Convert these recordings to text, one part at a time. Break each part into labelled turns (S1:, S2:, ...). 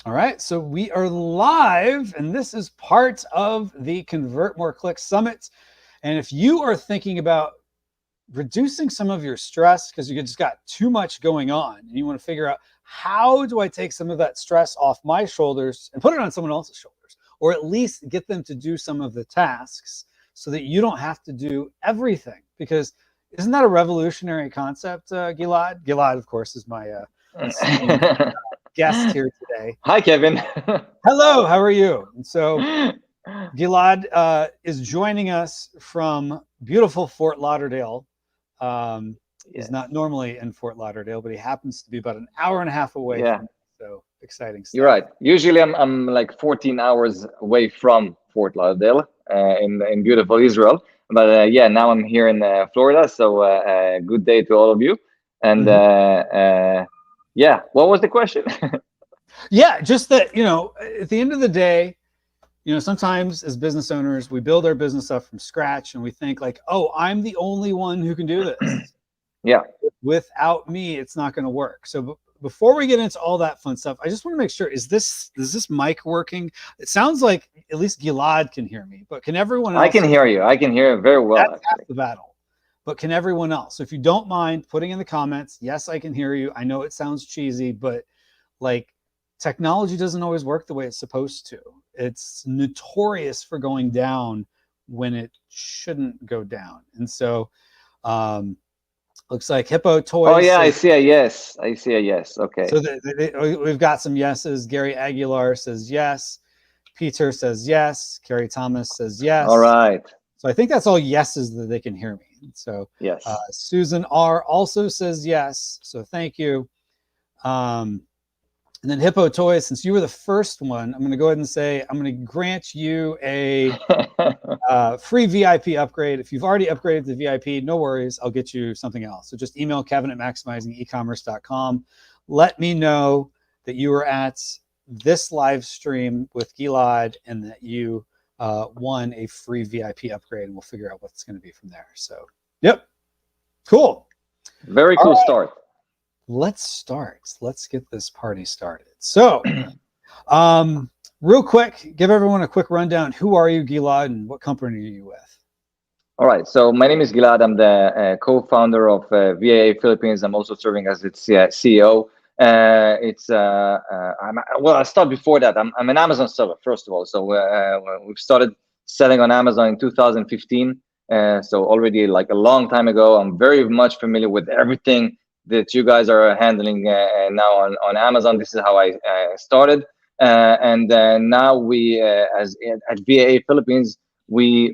S1: All right, so we are live, and this is part of the Convert More Clicks Summit. And if you are thinking about reducing some of your stress because you just got too much going on, and you want to figure out how do I take some of that stress off my shoulders and put it on someone else's shoulders, or at least get them to do some of the tasks so that you don't have to do everything. Because isn't that a revolutionary concept, Gilad? Gilad, of course, is my esteemed guest here today.
S2: Hi, Kevin.
S1: Hello, how are you? And so Gilad is joining us from beautiful Fort Lauderdale. He's not normally in Fort Lauderdale, but he happens to be about an hour and a half away from me. So exciting stuff.
S2: You're right. Usually I'm like 14 hours away from Fort Lauderdale in beautiful Israel. But yeah, now I'm here in Florida. So good day to all of you. And yeah, what was the question?
S1: Yeah, just that, at the end of the day, sometimes as business owners, we build our business up from scratch and we think like, oh, I'm the only one who can do this.
S2: Yeah.
S1: Without me, it's not going to work. So before we get into all that fun stuff, I just want to make sure, is this mic working? It sounds like at least Gilad can hear me, but can everyone else?
S2: I can hear you. I can hear you very well.
S1: That's half the battle. But can everyone else? So if you don't mind putting in the comments, yes, I can hear you. I know it sounds cheesy, but like technology doesn't always work the way it's supposed to. It's notorious for going down when it shouldn't go down. And so looks like Hippo Toys.
S2: Oh yeah, I see a yes. I see a yes. Okay.
S1: So we've got some yeses. Gary Aguilar says yes. Peter says yes. Carrie Thomas says yes.
S2: All right.
S1: So I think that's all yeses that they can hear me. So
S2: yes.
S1: Susan R also says yes. So thank you. And then Hippo Toys, since you were the first one, I'm going to go ahead and say I'm going to grant you a free VIP upgrade. If you've already upgraded to VIP, no worries. I'll get you something else. So just email kevin@maximizingecommerce.com. Let me know that you were at this live stream with Gilad and that you won a free VIP upgrade, and we'll figure out what it's going to be from there. So, yep. Cool.
S2: Very cool start.
S1: Let's start. Let's get this party started. So, real quick, give everyone a quick rundown. Who are you, Gilad, and what company are you with?
S2: All right. So my name is Gilad. I'm the co-founder of VAA Philippines. I'm also serving as its CEO. Well, I'll start before that. I'm an Amazon seller, first of all. So we've started selling on Amazon in 2015. So already like a long time ago. I'm very much familiar with everything that you guys are handling now on Amazon. This is how I started. And now we, at VAA Philippines, we're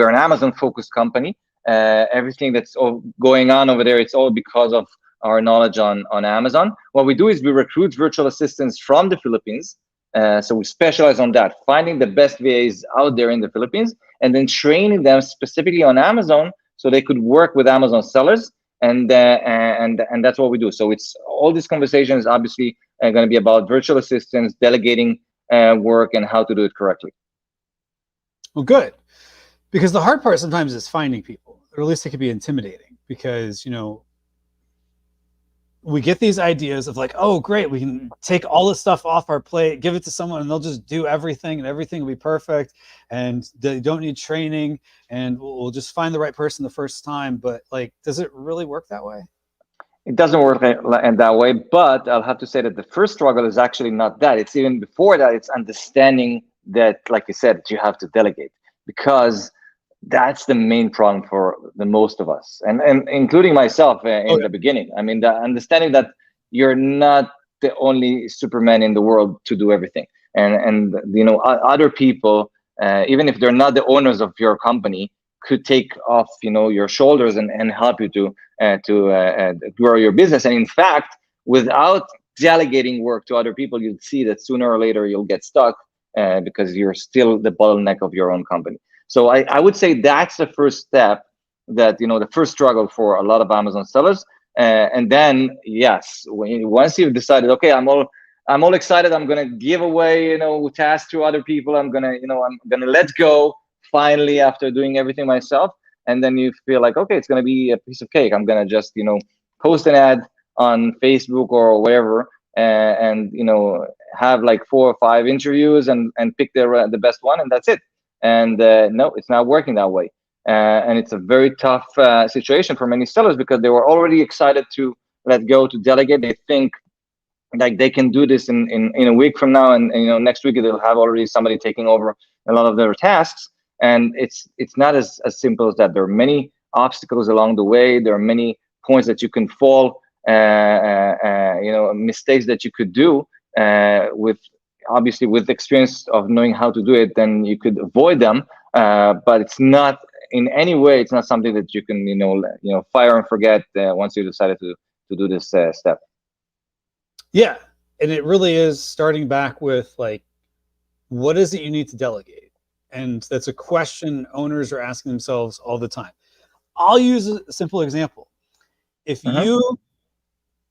S2: an Amazon-focused company. Everything that's going on over there, it's all because of our knowledge on Amazon. What we do is we recruit virtual assistants from the Philippines. So we specialize on that, finding the best VAs out there in the Philippines, and then training them specifically on Amazon so they could work with Amazon sellers. And that's what we do. So it's all these conversations obviously are going to be about virtual assistants, delegating work, and how to do it correctly.
S1: Well, good. Because the hard part sometimes is finding people, or at least it can be intimidating because, we get these ideas of like, oh, great, we can take all this stuff off our plate, give it to someone, and they'll just do everything, and everything will be perfect, and they don't need training, and we'll just find the right person the first time. But like, does it really work that way?
S2: It doesn't work in that way, but I'll have to say that the first struggle is actually not that. It's even before that. It's understanding that, like you said, that you have to delegate, because that's the main problem for the most of us, and including myself in the beginning. I mean, the understanding that you're not the only Superman in the world to do everything, and other people, even if they're not the owners of your company, could take off your shoulders and help you to grow your business. And in fact, without delegating work to other people, you'll see that sooner or later you'll get stuck because you're still the bottleneck of your own company. So I would say that's the first step, that the first struggle for a lot of Amazon sellers. And then yes, once you've decided, okay, I'm all excited, I'm gonna give away tasks to other people, I'm gonna let go finally after doing everything myself. And then you feel like, okay, it's gonna be a piece of cake. I'm gonna just post an ad on Facebook or wherever, and have like 4 or 5 interviews and pick the best one, and that's it. And no, it's not working that way. And it's a very tough situation for many sellers, because they were already excited to let go, to delegate. They think like they can do this in a week from now, and next week they'll have already somebody taking over a lot of their tasks. And it's not as simple as that. There are many obstacles along the way. There are many points that you can fall, mistakes that you could do, with obviously with experience of knowing how to do it, then you could avoid them. But it's not in any way, it's not something that you can fire and forget once you decided to do this step.
S1: Yeah, and it really is starting back with like, what is it you need to delegate? And that's a question owners are asking themselves all the time. I'll use a simple example. If you,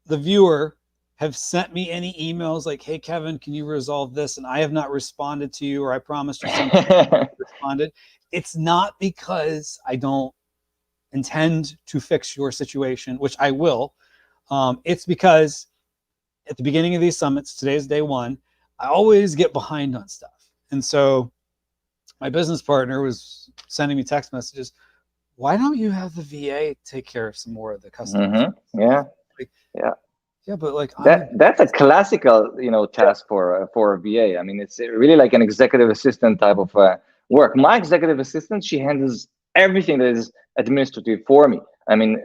S1: the viewer, have sent me any emails like, hey, Kevin, can you resolve this? And I have not responded to you, or I promised you something, responded. It's not because I don't intend to fix your situation, which I will. It's because at the beginning of these summits, today's day one, I always get behind on stuff. And so my business partner was sending me text messages. Why don't you have the VA take care of some more of the customers?
S2: Yeah.
S1: Like,
S2: yeah.
S1: Yeah, but like
S2: that's a classical, task for a VA. I mean, it's really like an executive assistant type of work. My executive assistant, she handles everything that is administrative for me. I mean,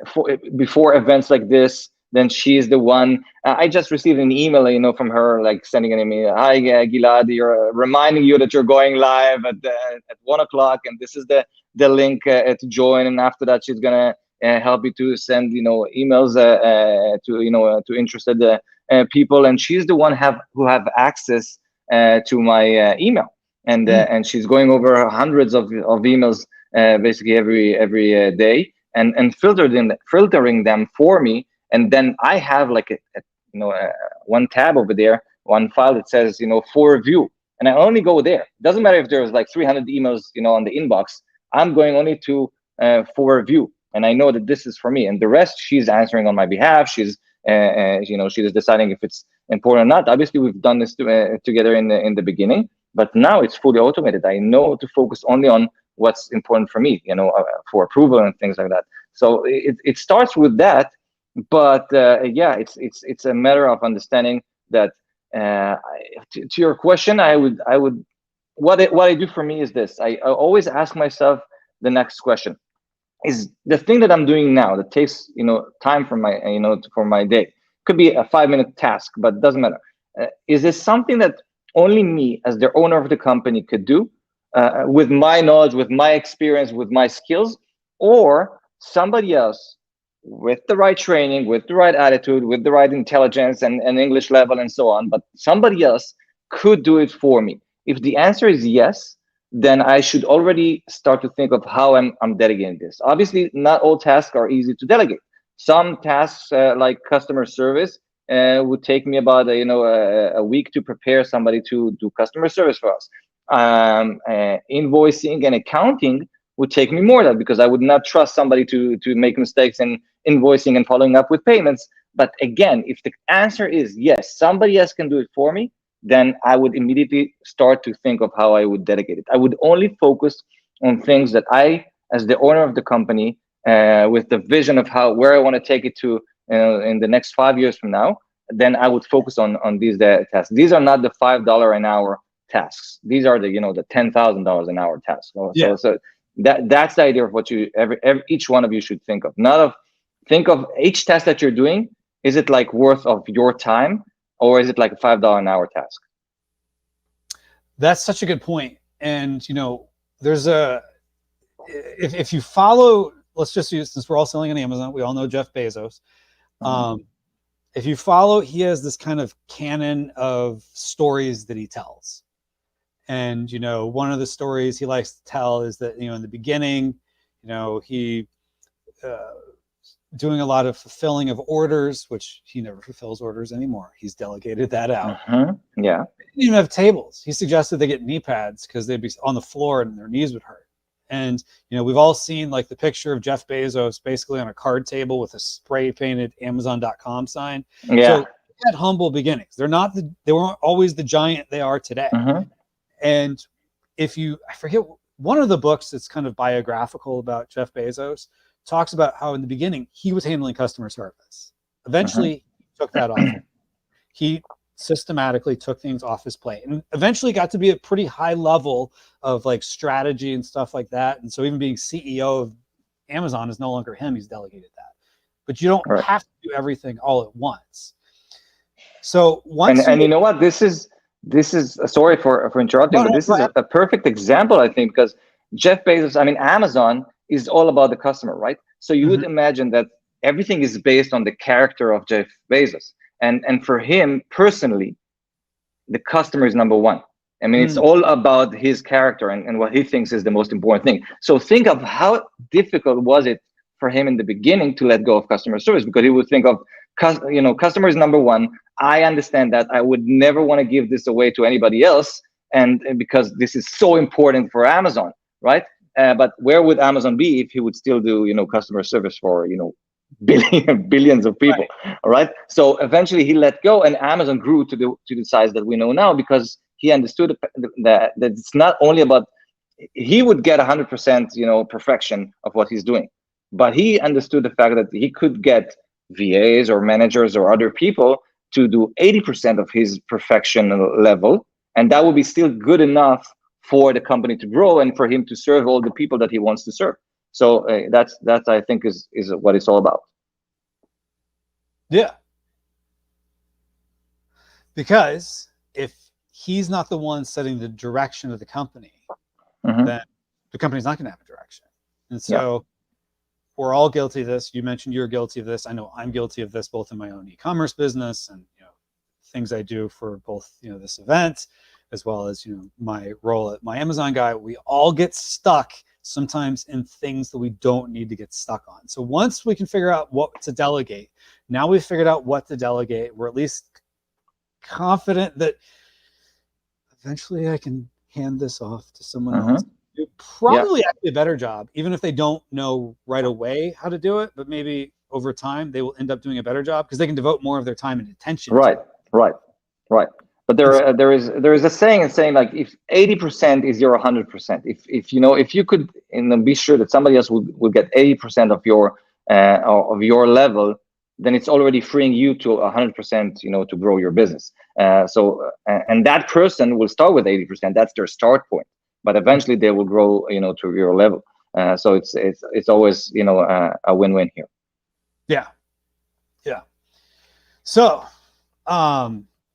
S2: before events like this, then she is the one. I just received an email, from her, like sending an email. Hi, Gilad, you're reminding you that you're going live at 1:00, and this is the link to join. And after that, she's gonna help you to send emails to interested people. And she's the one who have access to my email, and she's going over hundreds of emails basically every day, and filtering them for me. And then I have like one tab over there, one file that says for review, and I only go there. It doesn't matter if there's like 300 emails on the inbox. I'm going only to for review, and I know that this is for me. And the rest, she's answering on my behalf. She's she's deciding if it's important or not. Obviously, we've done this together in the beginning, but now it's fully automated. I know to focus only on what's important for me, for approval and things like that. So it starts with that. But yeah, it's a matter of understanding that. To your question, I would what I do for me is this. I always ask myself the next question: is the thing that I'm doing now that takes time from my for my day, could be a 5-minute task, but doesn't matter. Is this something that only me, as the owner of the company, could do with my knowledge, with my experience, with my skills, or somebody else with the right training, with the right attitude, with the right intelligence and English level and so on, but somebody else could do it for me? If the answer is yes, then I should already start to think of how I'm delegating this. Obviously, not all tasks are easy to delegate. Some tasks, like customer service, would take me about a week to prepare somebody to do customer service for us. Invoicing and accounting would take me more than that, because I would not trust somebody to make mistakes in invoicing and following up with payments. But again, if the answer is yes, somebody else can do it for me, then I would immediately start to think of how I would delegate it. I would only focus on things that I, as the owner of the company, with the vision of where I want to take it to in the next 5 years from now, then I would focus on these tasks. These are not the $5 an hour tasks. These are the the $10,000 an hour tasks. So that's the idea of what each one of you should think of. Think of each task that you're doing. Is it like worth of your time, or is it like a $5 an hour task?
S1: That's such a good point. And there's if you follow, let's just use, since we're all selling on Amazon, we all know Jeff Bezos. If you follow, he has this kind of canon of stories that he tells. And one of the stories he likes to tell is that in the beginning, he doing a lot of fulfilling of orders, which he never fulfills orders anymore. He's delegated that out.
S2: Yeah.
S1: They didn't even have tables. He suggested they get knee pads because they'd be on the floor and their knees would hurt. And we've all seen like the picture of Jeff Bezos basically on a card table with a spray painted Amazon.com sign.
S2: Yeah.
S1: So had humble beginnings. They weren't always the giant they are today. And I forget, one of the books that's kind of biographical about Jeff Bezos talks about how in the beginning he was handling customer service. Eventually he took that off. He systematically took things off his plate and eventually got to be a pretty high level of like strategy and stuff like that. And so even being CEO of Amazon is no longer him. He's delegated that. But you don't have to do everything all at once. So once
S2: and you know what, this is sorry for interrupting, but this is a perfect example, I think, because Jeff Bezos, I mean, Amazon is all about the customer, right? So you would imagine that everything is based on the character of Jeff Bezos, and for him personally, the customer is number one. I mean, it's all about his character and what he thinks is the most important thing. So think of how difficult was it for him in the beginning to let go of customer service, because he would think of, customer is number one. I understand that. I would never want to give this away to anybody else, and because this is so important for Amazon, right? But where would Amazon be if he would still do, customer service for, billions of people, all right? So eventually he let go, and Amazon grew to the size that we know now, because he understood that it's not only about, he would get 100%, perfection of what he's doing, but he understood the fact that he could get VAs or managers or other people to do 80% of his perfection level, and that would be still good enough for the company to grow and for him to serve all the people that he wants to serve. So that's I think is what it's all about.
S1: Yeah, because if he's not the one setting the direction of the company, then the company's not going to have a direction. And so we're all guilty of this. You mentioned you're guilty of this. I know I'm guilty of this, both in my own e-commerce business and things I do for both this event, as well as my role at My Amazon Guy. We all get stuck sometimes in things that we don't need to get stuck on. So once we can figure out what to delegate, now we've figured out what to delegate, we're at least confident that eventually I can hand this off to someone else. Do probably actually a better job, even if they don't know right away how to do it, but maybe over time they will end up doing a better job because they can devote more of their time and attention.
S2: Right. But there is a saying like, if 80% is your 100%, if you could be sure that somebody else will get 80% of your level, then it's already freeing you to 100%, to grow your business. So and that person will start with 80%. That's their start point, but eventually they will grow, to your level. So it's always, a win-win here.
S1: Yeah. So,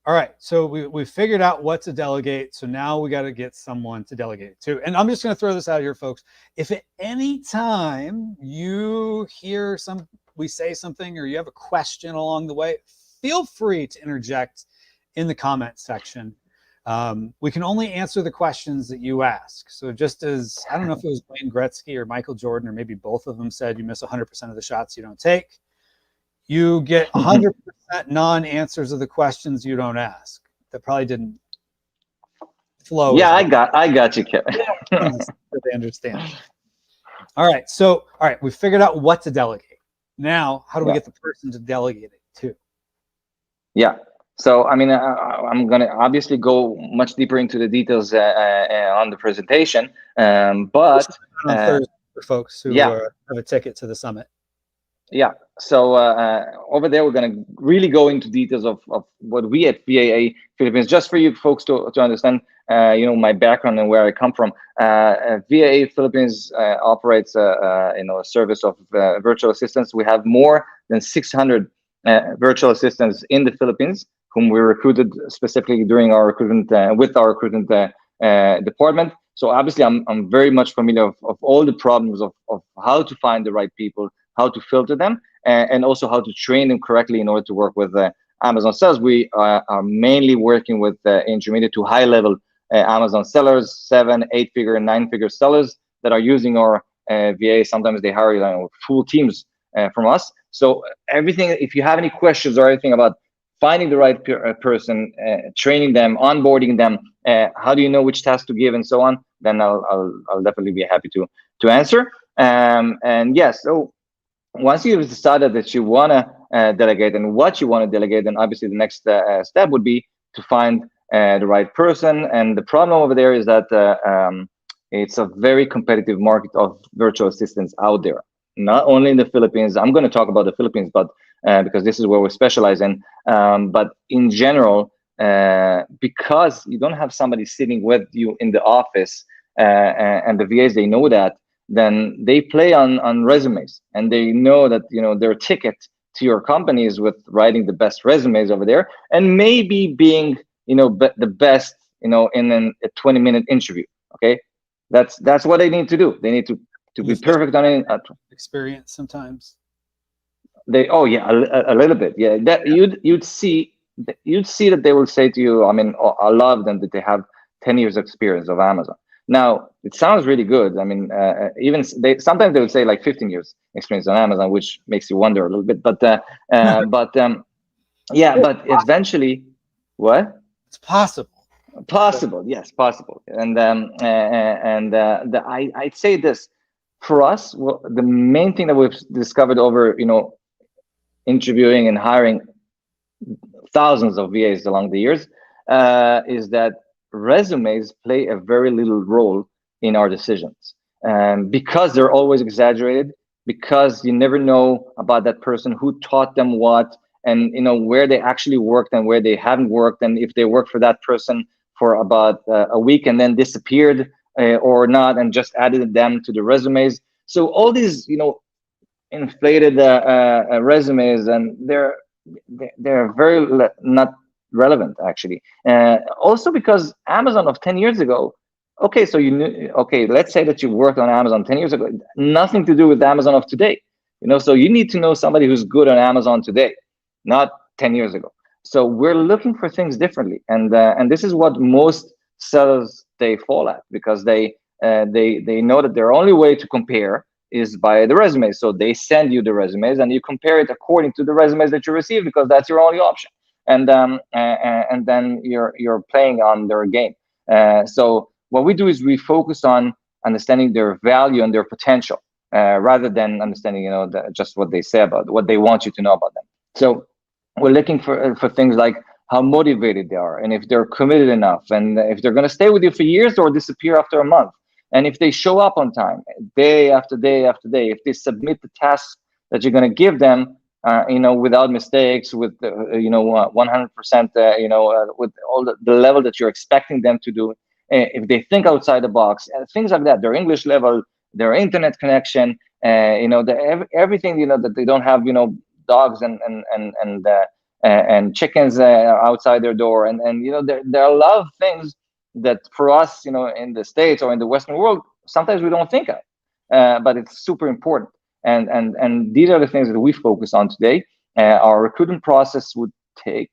S1: all right. So we figured out what to delegate. So now we got to get someone to delegate it to. And I'm just going to throw this out here, folks. If at any time you hear we say something or you have a question along the way, feel free to interject in the comment section. We can only answer the questions that you ask. So just as, I don't know if it was Wayne Gretzky or Michael Jordan, or maybe both of them said you miss 100% of the shots you don't take, you get 100% non-answers of the questions you don't ask. That probably didn't flow.
S2: Yeah, I got you, Kevin.
S1: They understand. All right, we figured out what to delegate. Now, how do we get the person to delegate it to?
S2: Yeah. So, I mean, I'm going to obviously go much deeper into the details on the presentation, but
S1: on Thursday for folks who have a ticket to the summit.
S2: Yeah. So over there, we're going to really go into details of what we at VAA Philippines, just for you folks to understand, my background and where I come from. VAA Philippines operates, a service of virtual assistants. We have more than 600 virtual assistants in the Philippines, whom we recruited specifically during our recruitment with our recruitment department. So obviously, I'm very much familiar of all the problems of how to find the right people, how to filter them, and also how to train them correctly in order to work with Amazon sellers. We are mainly working with intermediate to high level Amazon sellers, 7, 8-figure, 9-figure sellers that are using our VA. Sometimes they hire full teams from us. So everything, if you have any questions or anything about finding the right person, training them, onboarding them, how do you know which task to give and so on, then I'll definitely be happy to answer. And yes, so once you've decided that you want to delegate and what you want to delegate, then obviously the next step would be to find the right person. And the problem over there is that it's a very competitive market of virtual assistants out there, not only in the Philippines. I'm going to talk about the Philippines, but because this is where we specialize in. But in general, because you don't have somebody sitting with you in the office, and the VAs, they know that, then they play on resumes, and they know that their ticket to your company is with writing the best resumes over there, and maybe being the best in a 20-minute interview. Okay, that's what they need to do. They need to be perfect on it.
S1: Experience sometimes.
S2: Oh yeah, a little bit. Yeah, that you'd see that they will say to you. I mean, a lot of them, that they have 10 years experience of Amazon. Now it sounds really good. I mean, even sometimes they would say like 15 years experience on Amazon, which makes you wonder a little bit. But yeah, but eventually, what?
S1: It's possible.
S2: Possible, yes, possible. And I'd say this for us. Well, the main thing that we've discovered over interviewing and hiring thousands of VAs along the years is that resumes play a very little role in our decisions, because they're always exaggerated, because you never know about that person, who taught them what, and where they actually worked and where they haven't worked, and if they worked for that person for about a week and then disappeared or not, and just added them to the resumes. So all these inflated resumes, and they're very not relevant actually. Also because Amazon of 10 years ago, okay, so okay, let's say that you worked on Amazon 10 years ago, nothing to do with Amazon of today. So you need to know somebody who's good on Amazon today, not 10 years ago. So we're looking for things differently, and this is what most sellers, they fall at, because they know that their only way to compare is by the resumes. So they send you the resumes, and you compare it according to the resumes that you receive, because that's your only option. And then you're playing on their game. So what we do is we focus on understanding their value and their potential, rather than understanding just what they say about what they want you to know about them. So we're looking for things like how motivated they are, and if they're committed enough, and if they're going to stay with you for years or disappear after a month. And if they show up on time, day after day after day, if they submit the tasks that you're going to give them, without mistakes, with 100%, with all the level that you're expecting them to do, if they think outside the box, things like that, their English level, their internet connection, everything, that they don't have, dogs and chickens outside their door, and there are a lot of things that for us, in the States or in the Western world, sometimes we don't think of, but it's super important. And these are the things that we focus on today. Our recruitment process would take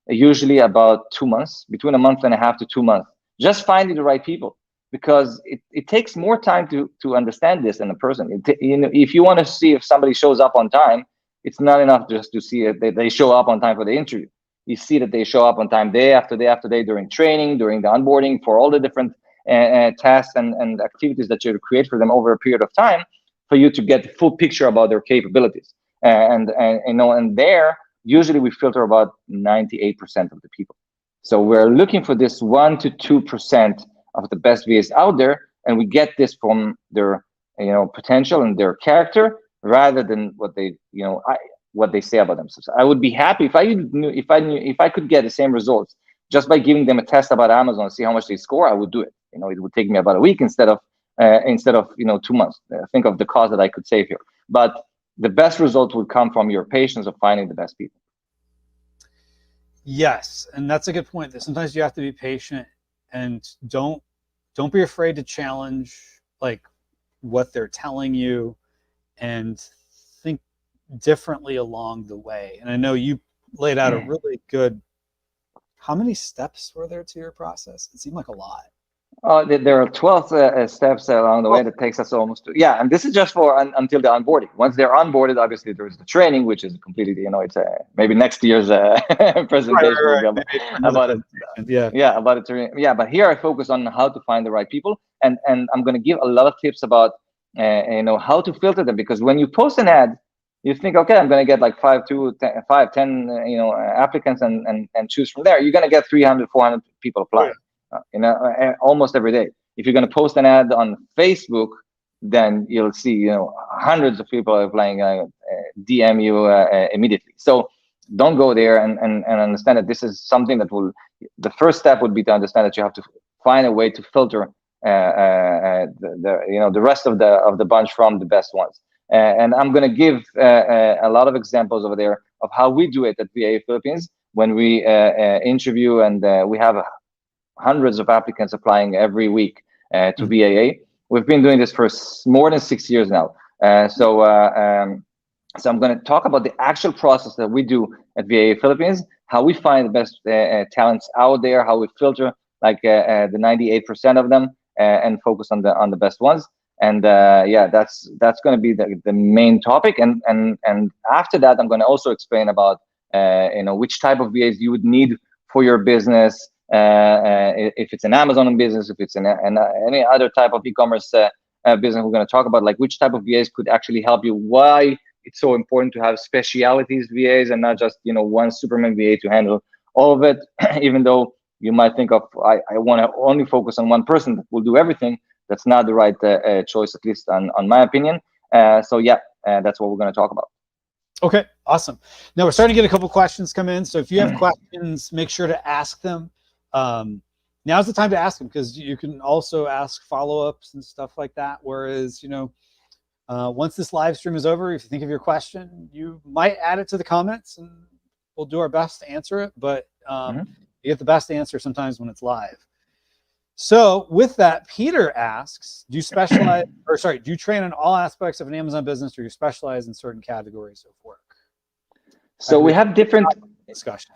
S2: usually about 2 months, between a month and a half to 2 months, just finding the right people, because it takes more time to understand this in a person. If you want to see if somebody shows up on time, it's not enough just to see if they show up on time for the interview. You see that they show up on time day after day after day, during training, during the onboarding, for all the different tasks and activities that you create for them over a period of time, for you to get the full picture about their capabilities. And there, usually we filter about 98% of the people. So we're looking for this 1 to 2% of the best VAs out there, and we get this from their potential and their character, rather than what they say about themselves. I would be happy if I could get the same results just by giving them a test about Amazon, see how much they score. I would do it. It would take me about a week instead of 2 months. Think of the cost that I could save here. But the best result would come from your patience of finding the best people.
S1: Yes, and that's a good point. That sometimes you have to be patient, and don't be afraid to challenge like what they're telling you, and think differently along the way. And I know you laid out a really good. How many steps were there to your process? It seemed like a lot.
S2: There are 12 steps along the way that takes us almost and this is just for until the onboarding. Once they're onboarded, obviously there's the training, which is completely, it's maybe next year's presentation
S1: right.
S2: about it. About it. But here I focus on how to find the right people, and I'm going to give a lot of tips about how to filter them, because when you post an ad, You think, okay, I'm going to get like 10 applicants and choose from there. You're going to get 300, 400 people
S1: Oh, yeah.
S2: applying, almost every day. If you're going to post an ad on Facebook, then you'll see, hundreds of people applying, DM you immediately. So don't go there, and understand that this is something that the first step would be to understand that you have to find a way to filter the rest of the bunch from the best ones. And I'm going to give a lot of examples over there of how we do it at VAA Philippines when we interview, and we have hundreds of applicants applying every week to VAA. We've been doing this for more than 6 years now. So I'm going to talk about the actual process that we do at VAA Philippines, how we find the best talents out there, how we filter like the 98% of them, and focus on the best ones. And yeah, that's going to be the main topic. And after that, I'm going to also explain about which type of VAs you would need for your business. If it's an Amazon business, if it's any other type of e-commerce business, we're going to talk about like which type of VAs could actually help you. Why it's so important to have specialities VAs and not just one Superman VA to handle all of it. Even though you might think of I want to only focus on one person that will do everything. That's not the right choice, at least on my opinion. So yeah, that's what we're going to talk about.
S1: Okay, awesome. Now we're starting to get a couple questions come in. So if you have questions, make sure to ask them. Now's the time to ask them, because you can also ask follow-ups and stuff like that. Whereas, once this live stream is over, if you think of your question, you might add it to the comments and we'll do our best to answer it. But you get the best answer sometimes when it's live. So with that, Peter asks, do you specialize, or sorry, do you train in all aspects of an Amazon business, or you specialize in certain categories of work?
S2: So we have different
S1: discussion.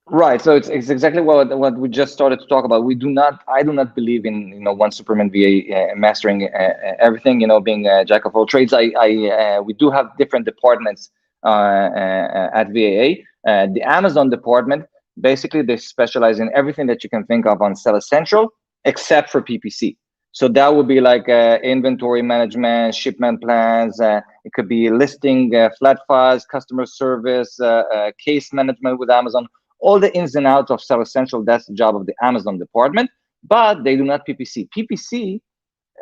S2: Right. So it's exactly what we just started to talk about. I do not believe in one Superman VA mastering everything. Being a jack of all trades. We do have different departments at VAA. The Amazon department, basically they specialize in everything that you can think of on Seller Central, except for PPC. So that would be like inventory management, shipment plans. It could be listing, flat files, customer service, case management with Amazon. All the ins and outs of Seller Central, that's the job of the Amazon department, but they do not PPC. PPC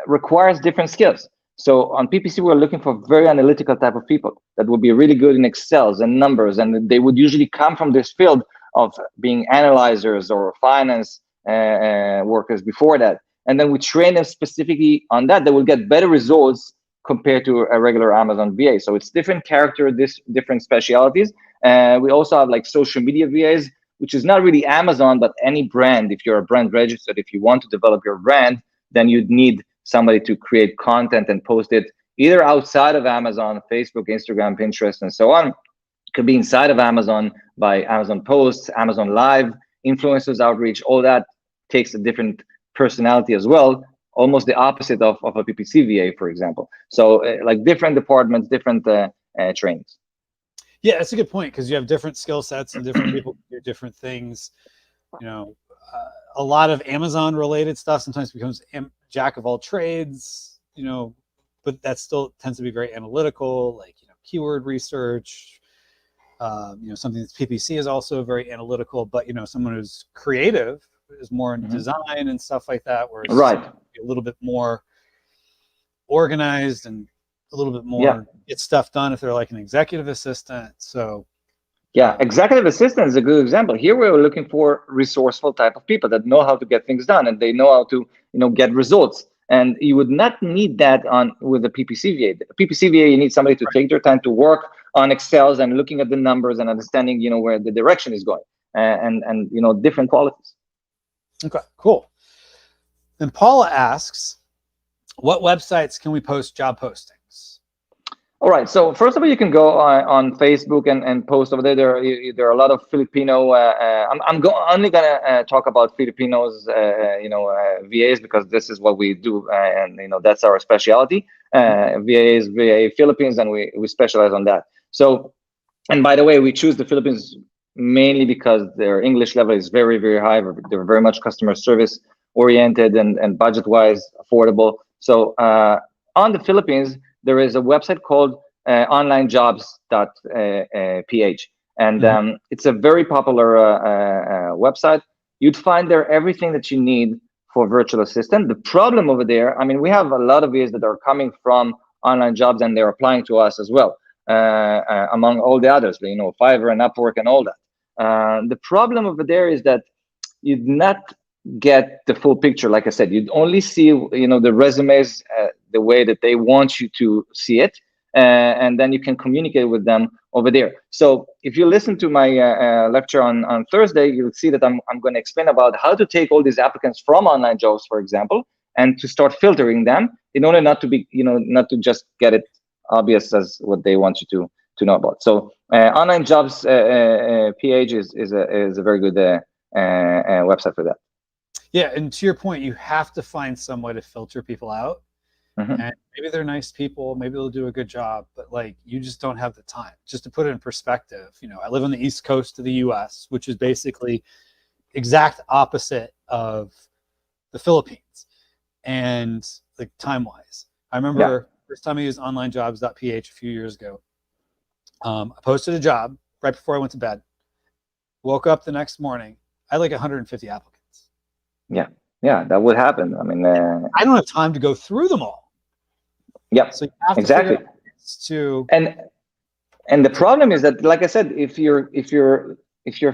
S2: requires different skills. So on PPC, we're looking for very analytical type of people that would be really good in Excels and numbers, and they would usually come from this field of being analyzers or finance workers before that. And then we train them specifically on that. They will get better results compared to a regular Amazon VA. So it's different character, different specialities. We also have like social media VAs, which is not really Amazon, but any brand. If you're a brand registered, if you want to develop your brand, then you'd need somebody to create content and post it either outside of Amazon, Facebook, Instagram, Pinterest, and so on. It could be inside of Amazon by Amazon Posts, Amazon Live, influencers outreach. All that takes a different personality as well, almost the opposite of a PPC VA, for example. So like different departments, different trainings.
S1: Yeah, that's a good point, because you have different skill sets and different people do different things. A lot of Amazon related stuff sometimes becomes jack of all trades, but that still tends to be very analytical, like, keyword research. Something that's PPC is also very analytical, but, someone who's creative is more in design and stuff like that, where it's a little bit more organized and a little bit more get stuff done if they're like an executive assistant. So
S2: yeah, executive assistant is a good example. Here we're looking for resourceful type of people that know how to get things done, and they know how to get results. And you would not need that with a PPC VA. The PPC VA, you need somebody to take their time to work on Excels and looking at the numbers and understanding where the direction is going, and different qualities.
S1: Okay, cool. And Paula asks, what websites can we post job postings?
S2: All right. So first of all, you can go on Facebook and post over there. There are a lot of Filipino. I'm only gonna talk about Filipinos, VAs, because this is what we do, and that's our specialty. VAs, VA Philippines, and we specialize on that. So, and by the way, we choose the Philippines mainly because their English level is very, very high. They're very much customer service oriented and budget wise affordable. So on the Philippines, there is a website called onlinejobs.ph, and
S1: Mhm.
S2: it's a very popular website. You'd find there everything that you need for virtual assistant. The problem over there, I mean, we have a lot of VAs that are coming from online jobs and they're applying to us as well, among all the others, Fiverr and Upwork and all that. The problem over there is that you'd not get the full picture. Like I said, you'd only see the resumes the way that they want you to see it, and then you can communicate with them over there. So if you listen to my lecture on Thursday, you'll see that I'm going to explain about how to take all these applicants from online jobs, for example, and to start filtering them in order not to be not to just get it obvious as what they want you to know about. So online jobs ph is a very good website for that.
S1: Yeah, and to your point, you have to find some way to filter people out.
S2: Mm-hmm.
S1: And maybe they're nice people, maybe they'll do a good job, but like you just don't have the time. Just to put it in perspective, I live on the East Coast of the US, which is basically exact opposite of the Philippines. And like time-wise, I remember first time I used onlinejobs.ph a few years ago. I posted a job right before I went to bed. Woke up the next morning, I had like 150 applicants.
S2: Yeah, that would happen. I mean,
S1: I don't have time to go through them all.
S2: Yeah,
S1: so you have
S2: exactly.
S1: To figure out ways to
S2: and the problem is that, like I said, if you're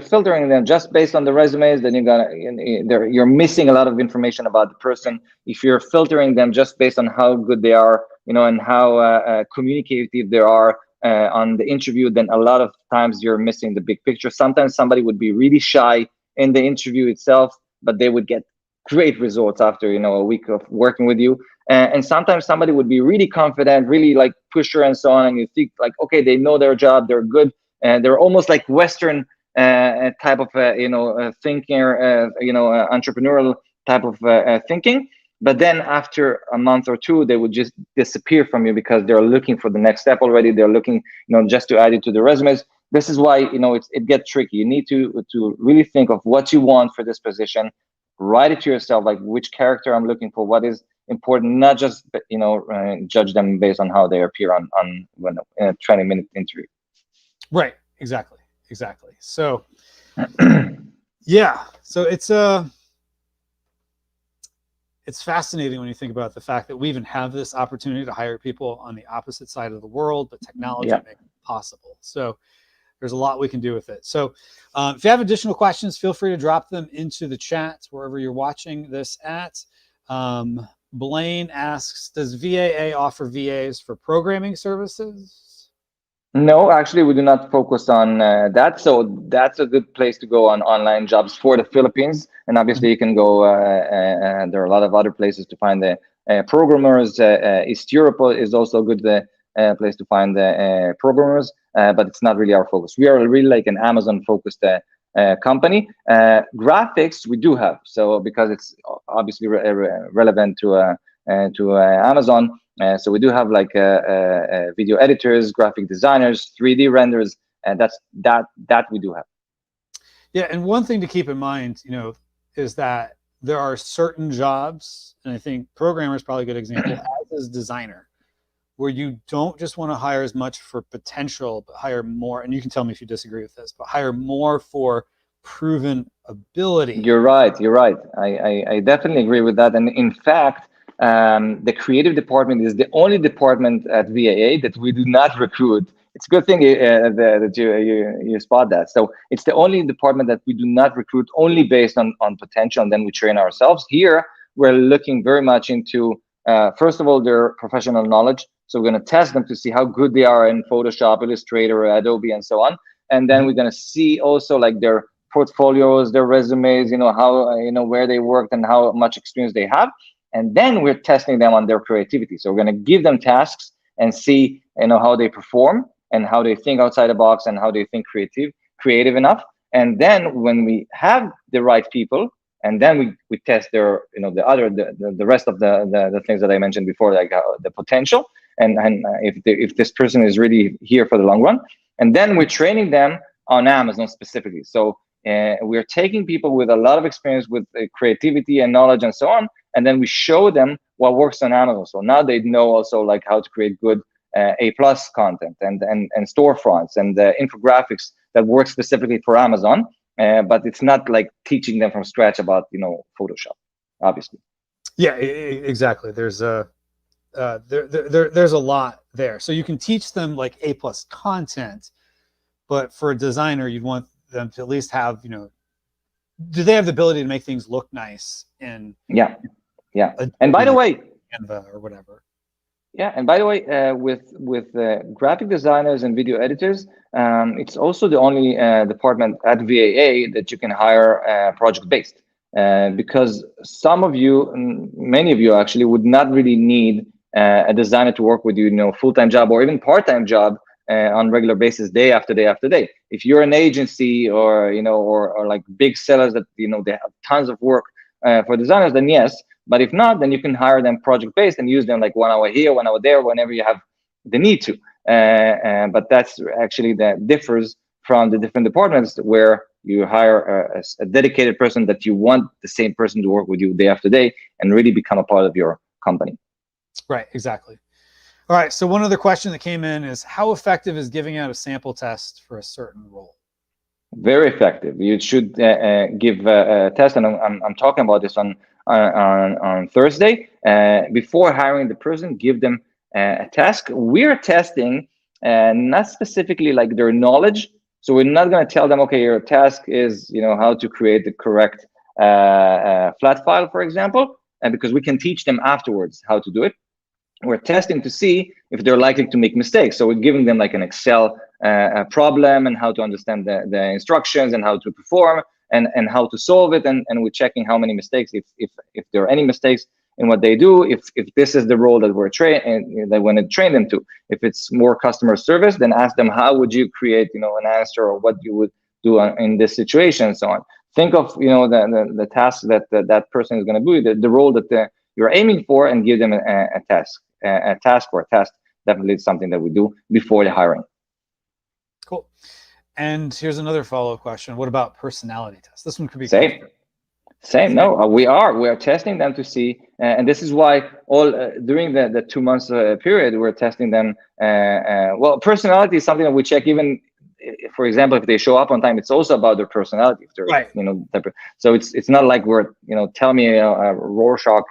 S2: filtering them just based on the resumes, then you're missing a lot of information about the person. If you're filtering them just based on how good they are, and how communicative they are on the interview, then a lot of times you're missing the big picture. Sometimes somebody would be really shy in the interview itself, but they would get great results after a week of working with you. And sometimes somebody would be really confident, really like pusher and so on, and you think like, okay, they know their job, they're good, and they're almost like Western type of thinker, entrepreneurial type of thinking. But then after a month or two, they would just disappear from you because they're looking for the next step already. They're looking, just to add it to the resumes. This is why it gets tricky. You need to really think of what you want for this position. Write it to yourself, like which character I'm looking for, what is important, not just judge them based on how they appear on when in a 20-minute interview.
S1: Right. Exactly. So yeah, so it's fascinating when you think about the fact that we even have this opportunity to hire people on the opposite side of the world, but technology makes it possible. So there's a lot we can do with it. So if you have additional questions, feel free to drop them into the chat wherever you're watching this at. Blaine asks, does VAA offer VAs for programming services?
S2: No, actually, we do not focus on that. So that's a good place to go on online jobs for the Philippines. And obviously, you can go, there are a lot of other places to find the programmers. East Europe is also a good place to find the programmers, but it's not really our focus. We are really like an Amazon-focused company. Graphics, we do have. So because it's obviously relevant to Amazon. So we do have like video editors, graphic designers, 3D renders, and that we do have.
S1: Yeah, and one thing to keep in mind, is that there are certain jobs, and I think programmer is probably a good example, as is designer, where you don't just want to hire as much for potential, but hire more, and you can tell me if you disagree with this, but hire more for proven ability.
S2: You're right. I definitely agree with that. And in fact, the creative department is the only department at VAA that we do not recruit. It's a good thing that you spot that. So it's the only department that we do not recruit only based on potential, and then we train ourselves. Here, we're looking very much into, first of all, their professional knowledge. So we're going to test them to see how good they are in Photoshop, Illustrator, Adobe, and so on. And then we're going to see also like their portfolios, their resumes, how, where they worked and how much experience they have. And then we're testing them on their creativity. So we're going to give them tasks and see, how they perform and how they think outside the box and how they think creative enough. And then when we have the right people, and then we test their, the rest of the things that I mentioned before, like the potential, and if this person is really here for the long run. And then we're training them on Amazon specifically. So we're taking people with a lot of experience with creativity and knowledge and so on, and then we show them what works on Amazon. So now they know also like how to create good A+ content and storefronts and infographics that work specifically for Amazon. But it's not like teaching them from scratch about Photoshop, obviously.
S1: Yeah, exactly. There's there's a lot there. So you can teach them like A+ content, but for a designer, you'd want them to at least have, do they have the ability to make things look nice in
S2: Yeah.
S1: Adobe
S2: And by the way,
S1: Canva or whatever?
S2: yeah, and by the way, with graphic designers and video editors, it's also the only department at VAA that you can hire project based, because some of you, many of you actually, would not really need a designer to work with you, full-time job or even part-time job on regular basis, day after day after day. If you're an agency or or like big sellers that they have tons of work for designers, then yes. But if not, then you can hire them project-based and use them like 1 hour here, 1 hour there, whenever you have the need to. But that's actually that differs from the different departments where you hire a dedicated person that you want the same person to work with you day after day and really become a part of your company.
S1: Right, exactly. All right, so one other question that came in is, how effective is giving out a sample test for a certain role?
S2: Very effective. You should give a test, and I'm talking about this on Thursday. Before hiring the person, give them a task. We're testing not specifically like their knowledge, so we're not going to tell them, okay, your task is how to create the correct flat file, for example, and because we can teach them afterwards how to do it. We're testing to see if they're likely to make mistakes. So we're giving them like an Excel problem and how to understand the instructions and how to perform and how to solve it. And we're checking how many mistakes, if there are any mistakes in what they do, if this is the role that we're that want to train them to. If it's more customer service, then ask them, how would you create an answer, or what you would do in this situation, and so on. Think of the task that that person is going to do, the role that you're aiming for, and give them a task. A task or a test definitely is something that we do before the hiring.
S1: Cool. And here's another follow-up question. What about personality tests? This one could be
S2: same. No, we are testing them to see, and this is why all during the 2 months period we're testing them. Well, personality is something that we check. Even for example, if they show up on time, it's also about their personality. If they're
S1: right.
S2: So it's not like we're tell me a Rorschach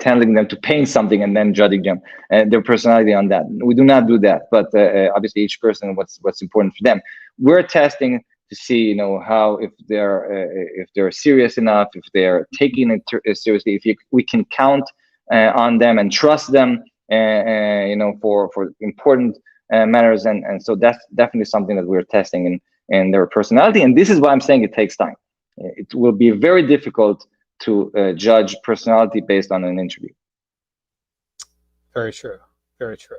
S2: telling them to paint something and then judging them their personality on that. We do not do that, but obviously each person what's important for them. We're testing to see how, if they're serious enough, if they're taking it seriously, if we can count on them and trust them for important matters, and so that's definitely something that we're testing in their personality. And this is why I'm saying it takes time. It will be very difficult to judge personality based on an interview.
S1: Very true. Very true.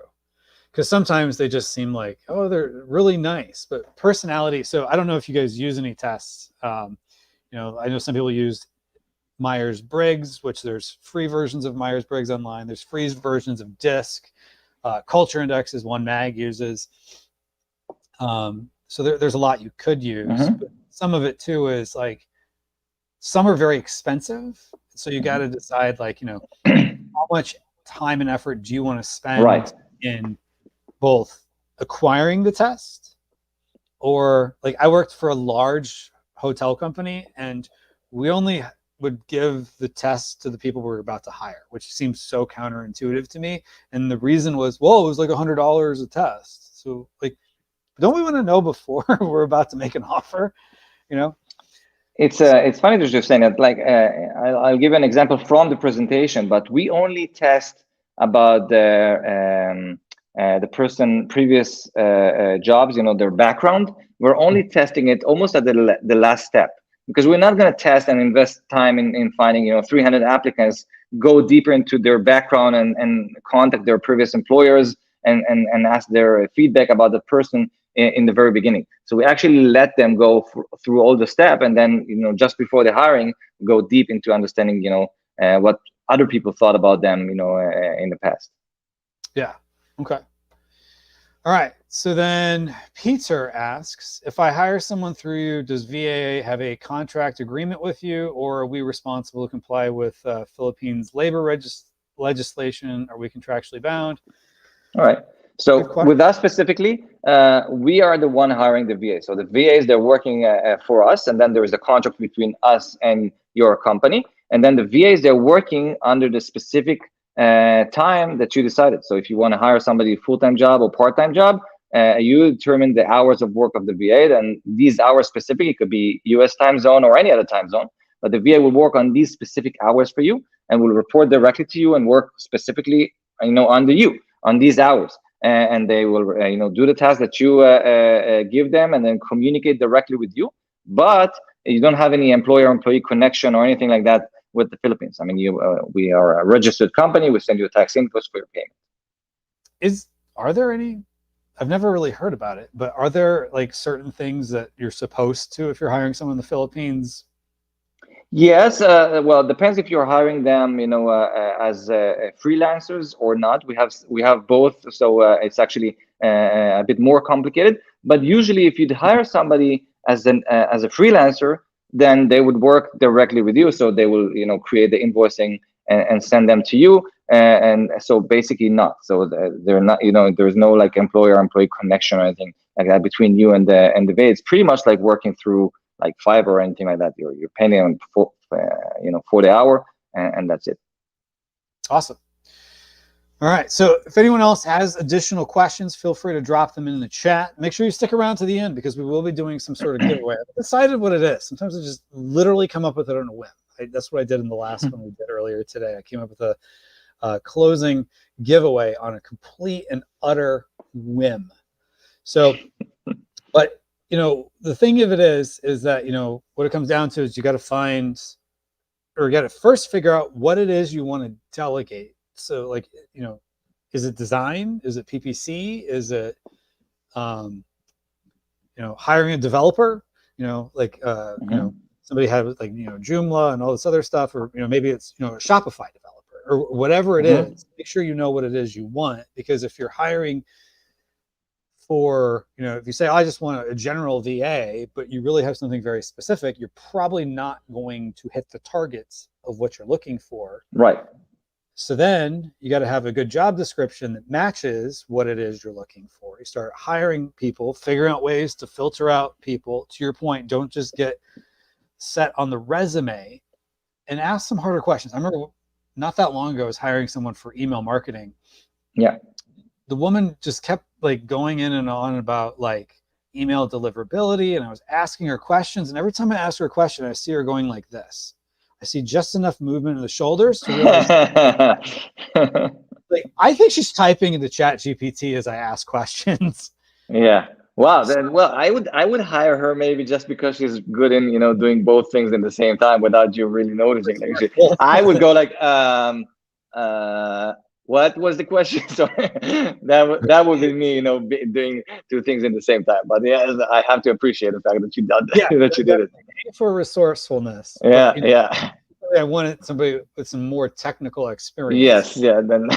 S1: Because sometimes they just seem like, oh, they're really nice, but personality. So I don't know if you guys use any tests. I know some people use Myers-Briggs, which there's free versions of Myers-Briggs online. There's free versions of DISC. Culture Index is one MAG uses. So there's a lot you could use. But some of it too is like, some are very expensive. So you got to decide how much time and effort do you want to spend in both acquiring the test, or like I worked for a large hotel company and we only would give the test to the people we were about to hire, which seems so counterintuitive to me. And the reason was, well, it was like $100 a test. So like, don't we want to know before we're about to make an offer? It's
S2: funny that you're saying that. Like, I'll give an example from the presentation, but we only test about the person previous jobs, their background. We're only testing it almost at the last step, because we're not going to test and invest time in finding 300 applicants, go deeper into their background and contact their previous employers and ask their feedback about the person in the very beginning. So we actually let them go through all the steps, and then just before the hiring, go deep into understanding what other people thought about them in the past.
S1: Yeah. Okay. All right. So then Peter asks, if I hire someone through you, does VAA have a contract agreement with you, or are we responsible to comply with Philippines labor legislation are we contractually bound?
S2: All right. So with us specifically, we are the one hiring the VA. So the VAs, they're working for us, and then there is a contract between us and your company. And then the VAs, they're working under the specific time that you decided. So if you want to hire somebody full-time job or part-time job, you determine the hours of work of the VA. And these hours specifically could be US time zone or any other time zone. But the VA will work on these specific hours for you and will report directly to you and work specifically, under you on these hours. And they will do the task that you give them and then communicate directly with you, but you don't have any employer-employee connection or anything like that with the Philippines. I mean, we are a registered company. We send you a tax invoice for your payment.
S1: Are there any, I've never really heard about it, but are there like certain things that you're supposed to, if you're hiring someone in the Philippines?
S2: Yes, well, it depends if you're hiring them, as freelancers or not. We have both, so it's actually a bit more complicated. But usually, if you'd hire somebody as a freelancer, then they would work directly with you. So they will, create the invoicing and send them to you. And so basically, not. So they're not, there's no like employer-employee connection or anything like that between you and the VA. It's pretty much like working through like Fiverr or anything like that. You're paying them for the hour, and that's it.
S1: Awesome. All right. So if anyone else has additional questions, feel free to drop them in the chat. Make sure you stick around to the end because we will be doing some sort of giveaway. I've decided what it is. Sometimes I just literally come up with it on a whim. That's what I did in the last one we did earlier today. I came up with a closing giveaway on a complete and utter whim. So, but the thing of it is that, what it comes down to is you got to find, or you got to first figure out what it is you want to delegate. So like, is it design? Is it PPC? Is it, hiring a developer, somebody had like, Joomla and all this other stuff, or, maybe it's, a Shopify developer or whatever it is. Make sure you know what it is you want, because if you're hiring for, if you say, I just want a general VA, but you really have something very specific, you're probably not going to hit the targets of what you're looking for.
S2: Right.
S1: So then you got to have a good job description that matches what it is you're looking for. You start hiring people, figuring out ways to filter out people. To your point, don't just get set on the resume, and ask some harder questions. I remember not that long ago, I was hiring someone for email marketing.
S2: Yeah.
S1: The woman just kept like going in and on about like email deliverability, and I was asking her questions, and every time I asked her a question, I see her going like this. I see just enough movement in the shoulders to realize like, I think she's typing into Chat GPT as I ask questions.
S2: Yeah. Wow. Then, well, I would hire her maybe just because she's good in doing both things in the same time without you really noticing. Like I would go like, what was the question? Sorry, that would be me, doing two things in the same time. But yeah, I have to appreciate the fact that you did that. Yeah, that you did it.
S1: For resourcefulness.
S2: Yeah, but, yeah.
S1: I wanted somebody with some more technical experience.
S2: Yes, yeah. Then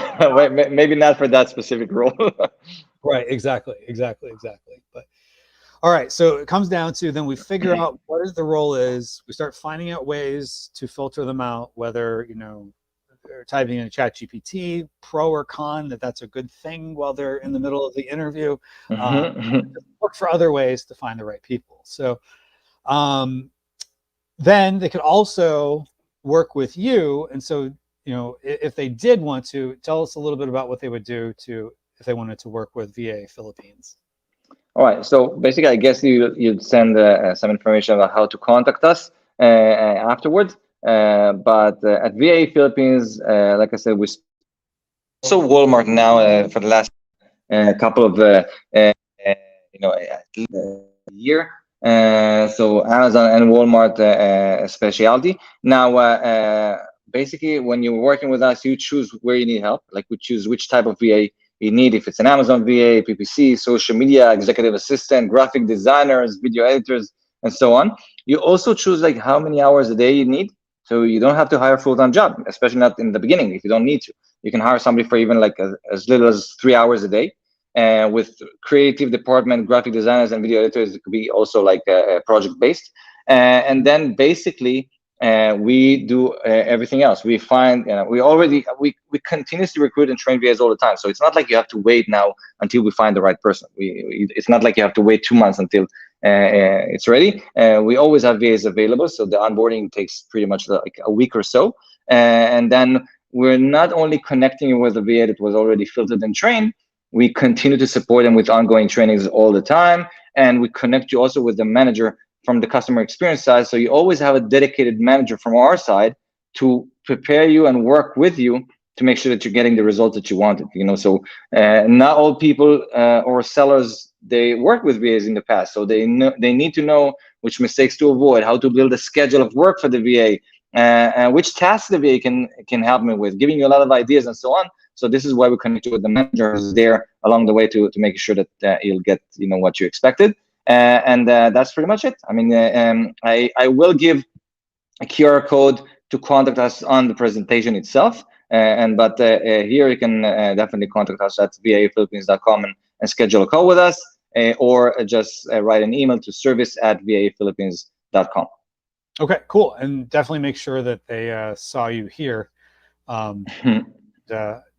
S2: maybe not for that specific role.
S1: Right. Exactly. But all right. So it comes down to, then we figure out what the role is. We start finding out ways to filter them out, whether, they're typing in a Chat GPT, pro or con, that's a good thing while they're in the middle of the interview. Look for other ways to find the right people. So then they could also work with you. And so, if they did want to, tell us a little bit about what they would do if they wanted to work with VA Philippines.
S2: All right. So basically, I guess you'd send some information about how to contact us afterwards. But at VA Philippines, like I said, we also Walmart now for the last couple of year. So Amazon and Walmart specialty. Now, basically, when you're working with us, you choose where you need help. Like we choose which type of VA you need. If it's an Amazon VA, PPC, social media, executive assistant, graphic designers, video editors, and so on. You also choose like how many hours a day you need. So you don't have to hire a full-time job, especially not in the beginning if you don't need to. You can hire somebody for even like as little as 3 hours a day. And with creative department, graphic designers, and video editors, it could be also like project-based. And then basically, we do everything else. We find, we continuously recruit and train VAs all the time. So it's not like you have to wait now until we find the right person. It's not like you have to wait 2 months until it's ready. We always have VAs available, so the onboarding takes pretty much like a week or so, and then we're not only connecting you with a VA that was already filtered and trained, we continue to support them with ongoing trainings all the time, and we connect you also with the manager from the customer experience side. So you always have a dedicated manager from our side to prepare you and work with you to make sure that you're getting the results that you wanted. So not all people or sellers, they worked with VAs in the past, so they need to know which mistakes to avoid, how to build a schedule of work for the VA, and which tasks the VA can help me with, giving you a lot of ideas and so on. So this is why we connect you with the managers there along the way to make sure that you'll get what you expected. And that's pretty much it. I mean, I will give a QR code to contact us on the presentation itself. But here you can definitely contact us at VAAphilippines.com and schedule a call with us, or just write an email to service@VAAphilippines.com.
S1: Okay, cool. And definitely make sure that they saw you here.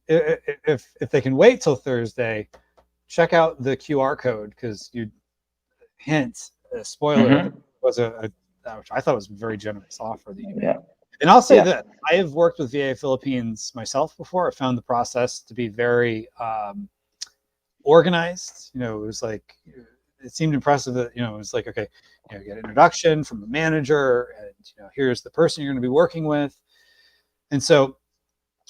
S1: If they can wait till Thursday, check out the QR code, because you hint, a spoiler, was which I thought was a very generous offer that you made. And I'll say that I have worked with VAA Philippines myself before. I found the process to be very organized. It was like, it seemed impressive that, it was like, okay, you get an introduction from a manager, and here's the person you're going to be working with. And so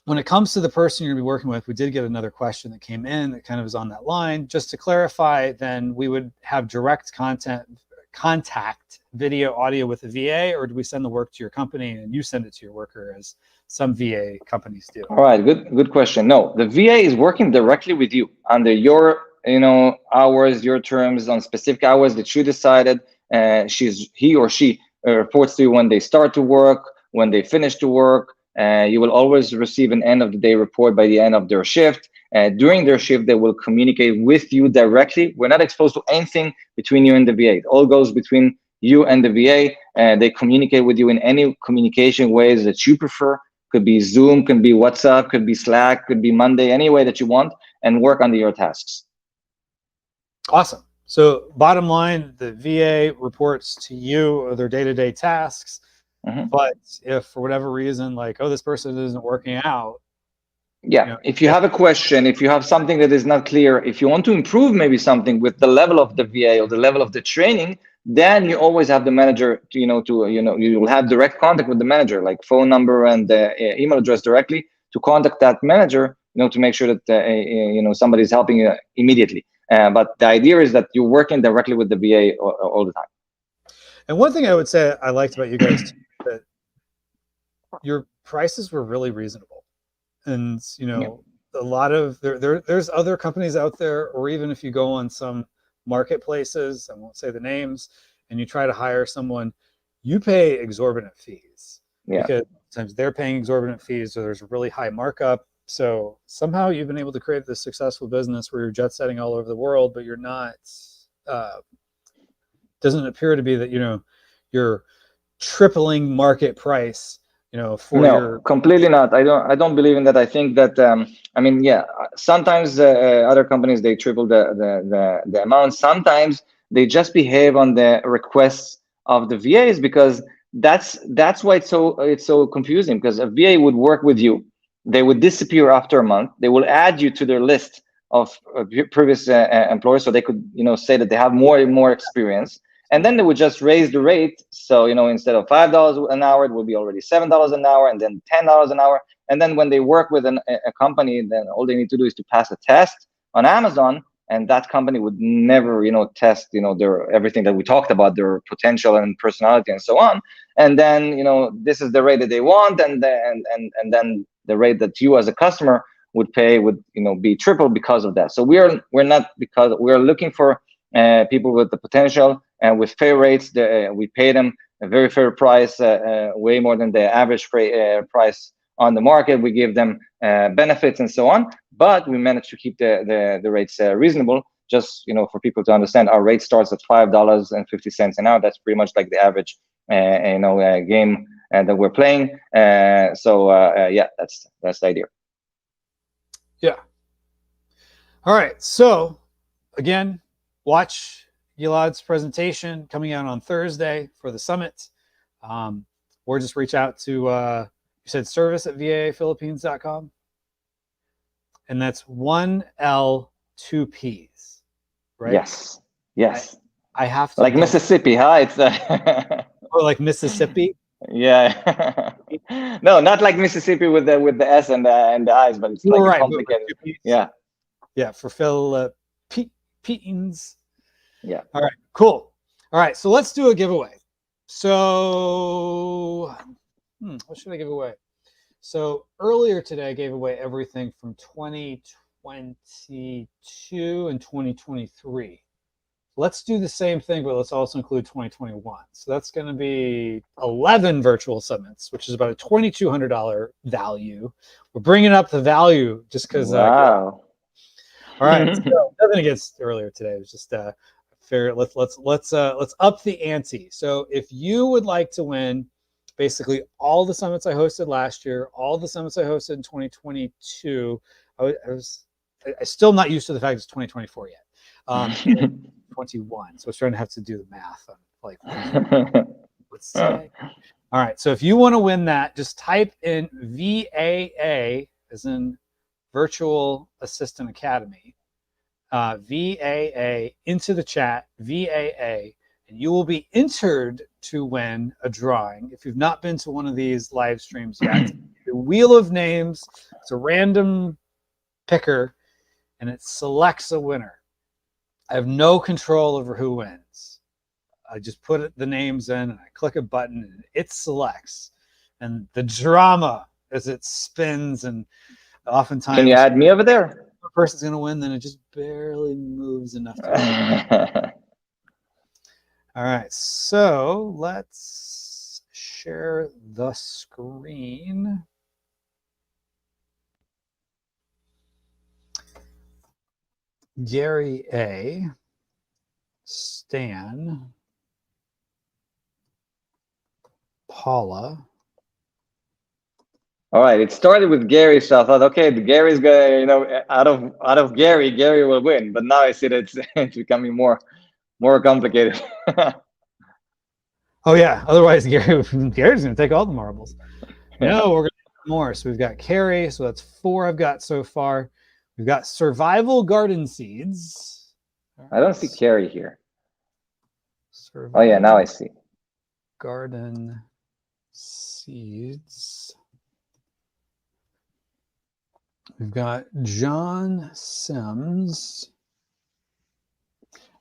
S1: when it comes to the person you're going to be working with, we did get another question that came in that kind of is on that line. Just to clarify, then we would have direct contact, video, audio with the VA, or do we send the work to your company and you send it to your worker, as some VA companies do?
S2: All right, good question. No, the VA is working directly with you under your hours, your terms, on specific hours that you decided. He or she reports to you when they start to work, when they finish to work. You will always receive an end of the day report by the end of their shift. During their shift, they will communicate with you directly. We're not exposed to anything between you and the VA. It all goes between you and the VA. They communicate with you in any communication ways that you prefer. Could be Zoom, could be WhatsApp, could be Slack, could be Monday, any way that you want, and work under your tasks.
S1: Awesome. So bottom line, the VA reports to you their day-to-day tasks. But if for whatever reason, like, this person isn't working out.
S2: If you have a question, if you have something that is not clear, if you want to improve maybe something with the level of the VA or the level of the training, then you always have the manager you will have direct contact with the manager, like phone number and email address directly to contact that manager, to make sure that somebody's helping you immediately. But the idea is that you're working directly with the VA all the time.
S1: And one thing I would say I liked about you guys too, that your prices were really reasonable. And a lot of there's other companies out there, or even if you go on some marketplaces, I won't say the names, and you try to hire someone, you pay exorbitant fees. Because sometimes they're paying exorbitant fees, so there's a really high markup. So somehow you've been able to create this successful business where you're jet setting all over the world, but you're not doesn't appear to be that you're tripling market price
S2: completely not. I don't believe in that. I think that sometimes other companies, they triple the amount. Sometimes they just behave on the requests of the VAs, because that's why it's so confusing, because a VA would work with you, they would disappear after a month, they will add you to their list of previous employers, so they could say that they have more and more experience. And then they would just raise the rate. So, instead of $5 an hour, it will be already $7 an hour, and then $10 an hour. And then when they work with a company, then all they need to do is to pass a test on Amazon, and that company would never, test, their everything that we talked about, their potential and personality and so on. And then, this is the rate that they want, and then the rate that you as a customer would pay would, be triple because of that. So we're not, because we're looking for people with the potential and with fair rates. We pay them a very fair price, way more than the average price on the market. We give them benefits and so on, but we managed to keep the rates reasonable. Just for people to understand, our rate starts at $5.50 an hour. That's pretty much like the average game and that we're playing. Yeah, that's the idea.
S1: Yeah. All right. So again, watch Gilad's presentation coming out on Thursday for the summit. Or just reach out to, you said service at VAAphilippines.com. And that's 1L, 2 Ps, right?
S2: Yes. Yes.
S1: I have to
S2: like Mississippi, huh? It's
S1: or like Mississippi.
S2: Yeah. No, not like Mississippi with the S and the I's, but it's
S1: You're
S2: like
S1: right,
S2: complicated. Yeah.
S1: Yeah, for Philippines.
S2: Yeah.
S1: All right, cool. All right, so let's do a giveaway. So, what should I give away? So earlier today, I gave away everything from 2022 and 2023. Let's do the same thing, but let's also include 2021. So that's going to be 11 virtual summits, which is about a $2,200 value. We're bringing up the value just because.
S2: Wow.
S1: All right, so nothing against earlier today. It was just fair. Let's up the ante. So if you would like to win basically all the summits I hosted last year, all the summits I hosted in 2022, I still not used to the fact it's 2024 yet. 21. So I was trying to have to do the math on like what's today. All right. So if you want to win that, just type in VAA as in Virtual Assistant Academy, VAA into the chat, VAA, and you will be entered to win a drawing. If you've not been to one of these live streams yet, the wheel of names, it's a random picker, and it selects a winner. I have no control over who wins. I just put the names in and I click a button and it selects. And the drama as it spins, and oftentimes
S2: can you add me over there?
S1: The person's going to win, then it just barely moves enough to All right, so let's share the screen. Gary A, Stan, Paula.
S2: All right, it started with Gary, so I thought, okay, Gary's gonna, out of Gary will win. But now I see that it's becoming more complicated.
S1: Oh yeah, otherwise Gary's gonna take all the marbles. No, we're gonna do more. So we've got Carrie, so that's 4 I've got so far. We've got Survival Garden Seeds.
S2: I don't see Carrie here.
S1: Survival
S2: oh yeah, now I see.
S1: Garden Seeds. We've got John Sims.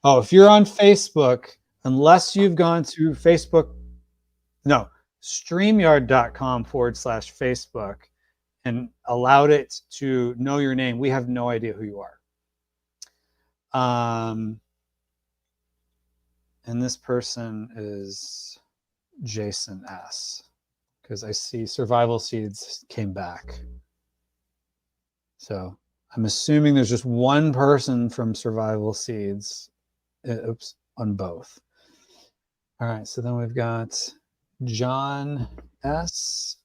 S1: Oh, if you're on Facebook, unless you've gone to Facebook, no, StreamYard.com/Facebook and allowed it to know your name, we have no idea who you are. And this person is Jason S, because I see Survival Seeds came back. So I'm assuming there's just one person from Survival Seeds. Oops, on both. All right, so then we've got John S.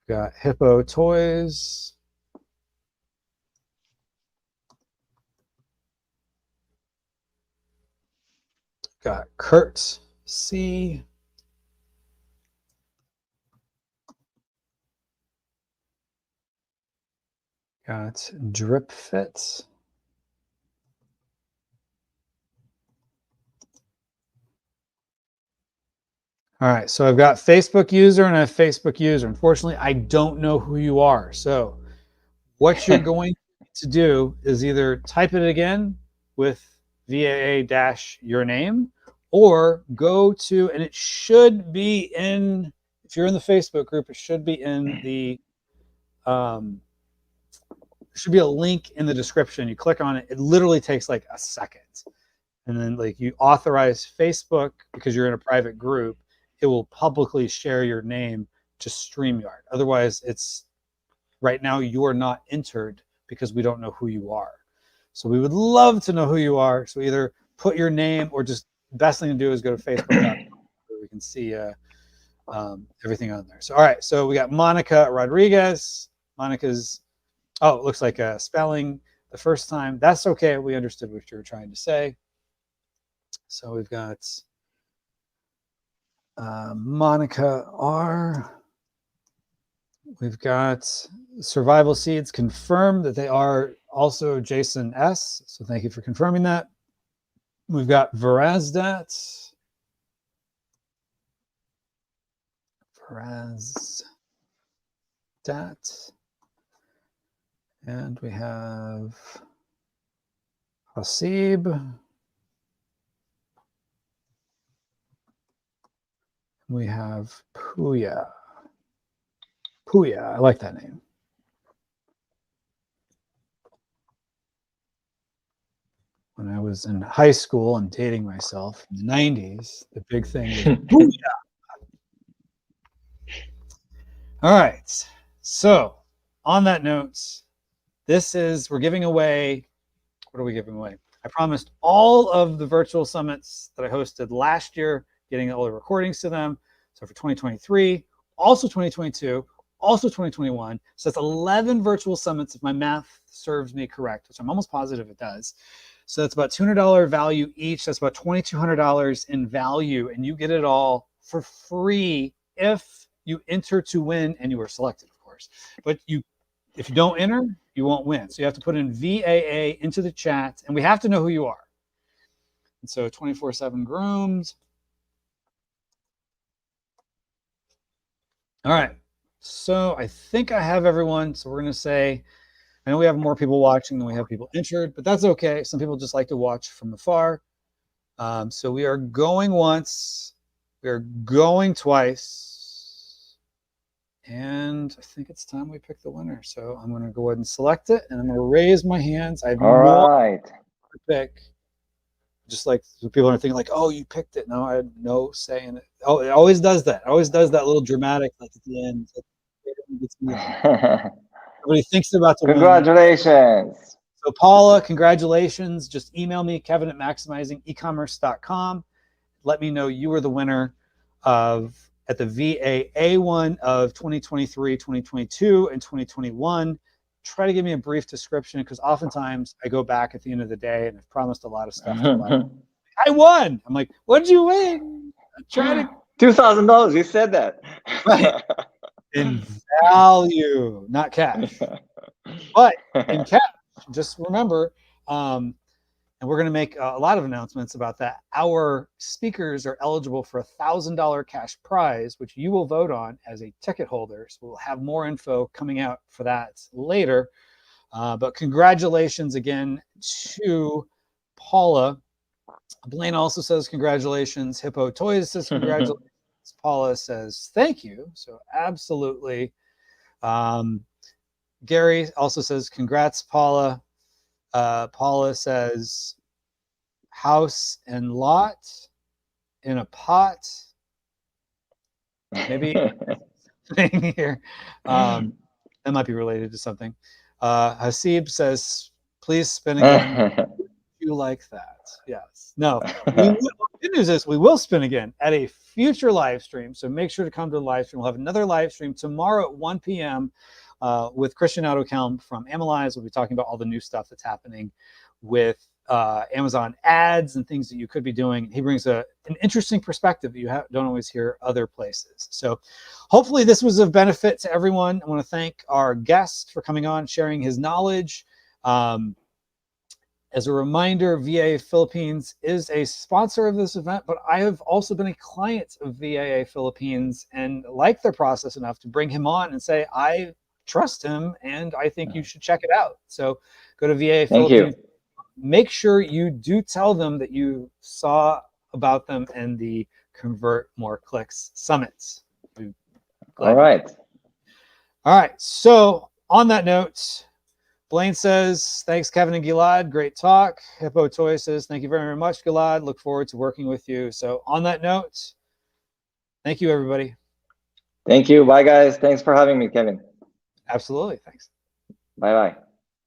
S1: We've got Hippo Toys. Got Kurt C. Got Drip Fit. All right, so I've got Facebook user and I have Facebook user. Unfortunately, I don't know who you are. So what you're going to do is either type it again with VAA-your name, or go to, and it should be in, if you're in the Facebook group, it should be in the, there should be a link in the description. You click on it, it literally takes like a second. And then like you authorize Facebook, because you're in a private group, it will publicly share your name to StreamYard. Otherwise, it's right now you are not entered because we don't know who you are. So we would love to know who you are. So either put your name or just best thing to do is go to Facebook.com where we can see everything on there. So, all right. So we got Monica Rodriguez. Monica's, oh, it looks like a spelling the first time. That's okay. We understood what you were trying to say. So we've got Monica R. We've got Survival Seeds confirmed that they are also Jason S. So thank you for confirming that. We've got Verazdat. And we have Hasib. We have Puya. Puya, I like that name. When I was in high school and dating myself in the 90s, the big thing was Puya. All right. So on that note, we're giving away, what are we giving away? I promised all of the virtual summits that I hosted last year, getting all the recordings to them. So for 2023, also 2022, also 2021. So that's 11 virtual summits if my math serves me correct, which I'm almost positive it does. So that's about $200 value each. That's about $2,200 in value, and you get it all for free if you enter to win and you are selected, of course. But if you don't enter, you won't win. So you have to put in VAA into the chat, and we have to know who you are. And so 24/7 groomed. All right. So I think I have everyone. So we're going to say, I know we have more people watching than we have people entered, but that's okay. Some people just like to watch from afar. So we are going once. We are going twice. And I think it's time we pick the winner. So I'm going to go ahead and select it, and I'm going to raise my hands. I have no idea to pick. Just like people are thinking like, oh, you picked it. No, I had no say in it. Oh, it always does that. It always does that little dramatic, like at the end. Everybody thinks they're about to win.
S2: Congratulations.
S1: So Paula, congratulations. Just email me, kevin@maximizingecommerce.com. Let me know you were the winner at the VAA one of 2023, 2022, and 2021. Try to give me a brief description, because oftentimes I go back at the end of the day and I've promised a lot of stuff. I won. I'm like, what'd you win? Try to
S2: $2,000. You said that.
S1: Right. In value, not cash. But in cash, just remember, and we're going to make a lot of announcements about that. Our speakers are eligible for $1,000 cash prize, which you will vote on as a ticket holder. So we'll have more info coming out for that later. But congratulations again to Paula. Blaine also says congratulations. Hippo Toys says congratulations. Paula says thank you. So absolutely. Gary also says congrats, Paula. Paula says house and lot in a pot. Maybe thing here. That might be related to something. Hasib says, please spin again. You like that? Yes. No. The good news is we will spin again at a future live stream. So make sure to come to the live stream. We'll have another live stream tomorrow at 1 p.m. With Christian Autokelm from Amalize. We'll be talking about all the new stuff that's happening with Amazon ads and things that you could be doing. He brings an interesting perspective that you don't always hear other places. So hopefully this was of benefit to everyone. I want to thank our guest for coming on, sharing his knowledge. As a reminder, VAA Philippines is a sponsor of this event, but I have also been a client of VAA Philippines and like their process enough to bring him on and say, I trust him and I think you should check it out. So go to VAA Philippines. Make sure you do tell them that you saw about them and the Convert More Clicks Summits.
S2: All right.
S1: All right. So on that note, Blaine says, thanks, Kevin and Gilad. Great talk. Hippo Toy says, thank you very much, Gilad. Look forward to working with you. So on that note, thank you, everybody.
S2: Thank you. Bye, guys. Thanks for having me, Kevin.
S1: Absolutely. Thanks.
S2: Bye-bye.